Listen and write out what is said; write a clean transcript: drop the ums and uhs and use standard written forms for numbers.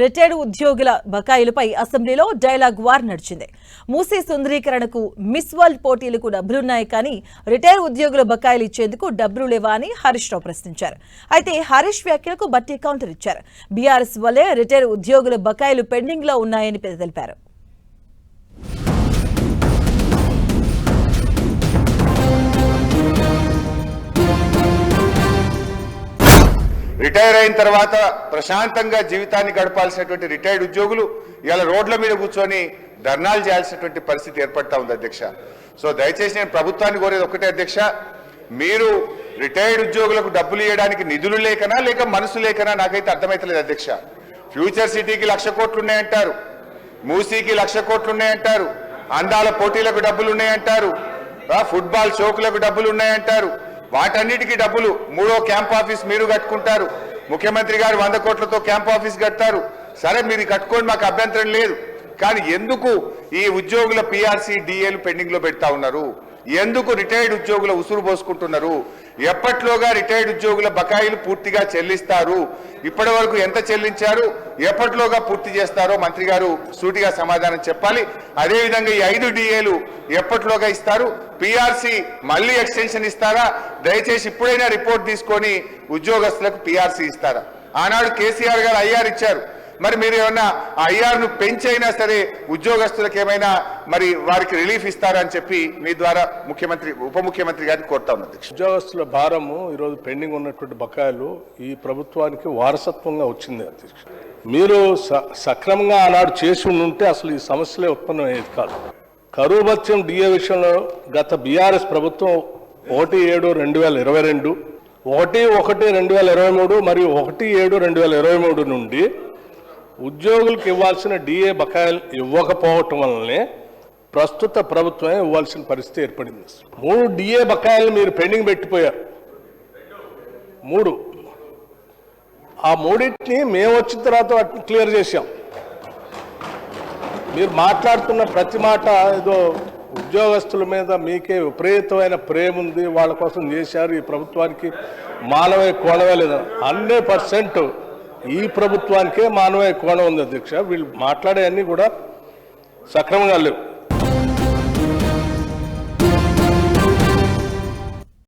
Retired ఉద్యోగుల బకాయిలపై అసెంబ్లీలో dialogue war నడిచింది. మూసీ సుందరీకరణకు మిస్ వరల్డ్ పోటీలకు డబ్బులున్నాయి కానీ రిటైర్డ్ ఉద్యోగుల బకాయిలు ఇచ్చేందుకు డబ్బులు లేవా అని హరీష్ రావు ప్రశ్నించారు. అయితే హరీష్ వ్యాఖ్యలకు బట్టి కౌంటర్ ఇచ్చారు. బీఆర్ఎస్ వల్లే రిటైర్డ్ ఉద్యోగుల బకాయిలు పెండింగ్ లో ఉన్నాయని తెలిపారు. రిటైర్ అయిన తర్వాత ప్రశాంతంగా జీవితాన్ని గడపాల్సినటువంటి రిటైర్డ్ ఉద్యోగులు ఇలా రోడ్ల మీద కూర్చొని ధర్నాలు చేయాల్సినటువంటి పరిస్థితి ఏర్పడతా ఉంది అధ్యక్ష. సో దయచేసి నేను ప్రభుత్వాన్ని కోరేది ఒకటే అధ్యక్ష, మీరు రిటైర్డ్ ఉద్యోగులకు డబ్బులు ఇవ్వడానికి నిధులు లేకనా లేక మనసు లేకనా నాకైతే అర్థమైతలేదు అధ్యక్ష. ఫ్యూచర్ సిటీకి 1,00,000 కోట్లు ఉన్నాయంటారు, మూసీకి 1,00,000 కోట్లు ఉన్నాయంటారు, అందాల పోటీలకు డబ్బులు ఉన్నాయంటారు, ఫుట్బాల్ షోకులకు డబ్బులు ఉన్నాయంటారు. వాటన్నిటికీ డబ్బులు 3వ క్యాంప్ ఆఫీస్ మీరు కట్టుకుంటారు, ముఖ్యమంత్రి గారు 100 కోట్లతో క్యాంప్ ఆఫీస్ కడతారు. సరే మీరు కట్టుకోండి, మాకు అభ్యంతరం లేదు. కానీ ఎందుకు ఈ ఉద్యోగుల పిఆర్సీ డిఏలు పెండింగ్ లో పెడతా ఉన్నారు? ఎందుకు రిటైర్డ్ ఉద్యోగుల ఉసురు పోసుకుంటున్నారు? ఎప్పట్లోగా రిటైర్డ్ ఉద్యోగుల బకాయిలు పూర్తిగా చెల్లిస్తారు? ఇప్పటి వరకు ఎంత చెల్లించారు, ఎప్పట్లోగా పూర్తి చేస్తారో మంత్రి గారు సూటిగా సమాధానం చెప్పాలి. అదేవిధంగా ఈ 5 డిఏలు ఎప్పట్లోగా ఇస్తారు? పిఆర్సీ మళ్ళీ ఎక్స్టెన్షన్ ఇస్తారా? దయచేసి ఇప్పుడైనా రిపోర్ట్ తీసుకొని ఉద్యోగస్తులకు పిఆర్సీ ఇస్తారా? ఆనాడు కేసీఆర్ గారు ఐఆర్ ఇచ్చారు, మరి మీరు ఏమన్నా ఐఆర్ను పెంచైనా సరే ఉద్యోగస్తులకు ఏమైనా మరి వారికి రిలీఫ్ ఇస్తారని చెప్పి మీ ద్వారా ముఖ్యమంత్రి ఉప ముఖ్యమంత్రి గారిని కోరుతా ఉన్నది. ఉద్యోగస్తుల భారము ఈరోజు పెండింగ్ ఉన్నటువంటి బకాయిలు ఈ ప్రభుత్వానికి వారసత్వంగా వచ్చింది అధ్యక్ష. మీరు సక్రమంగా ఆనాడు చేసి ఉంటే అసలు ఈ సమస్యలే ఉత్పన్నమయ్యేది కాదు. కరువు భత్యం డిఏ విషయంలో గత బీఆర్ఎస్ ప్రభుత్వం 1/7/2022, 1/1/2023 మరియు 1/7/2023 నుండి ఉద్యోగులకు ఇవ్వాల్సిన డిఏ బకాయిలు ఇవ్వకపోవటం వల్లనే ప్రస్తుత ప్రభుత్వమే ఇవ్వాల్సిన పరిస్థితి ఏర్పడింది. 3 డిఏ బకాయిలు మీరు పెండింగ్ పెట్టిపోయారు. 3 ఆ 3టిని మేము వచ్చిన తర్వాత వాటిని క్లియర్ చేశాం. మీరు మాట్లాడుతున్న ప్రతి మాట ఏదో ఉద్యోగస్తుల మీద మీకే విపరీతమైన ప్రేమ ఉంది, వాళ్ళ కోసం చేశారు, ఈ ప్రభుత్వానికి మానవీయ కోణమే లేదా. 100% ఈ ప్రభుత్వానికే మానవీయ కోణం ఉంది అధ్యక్ష. వీళ్ళు మాట్లాడే అన్నీ కూడా సక్రమంగా లేవు.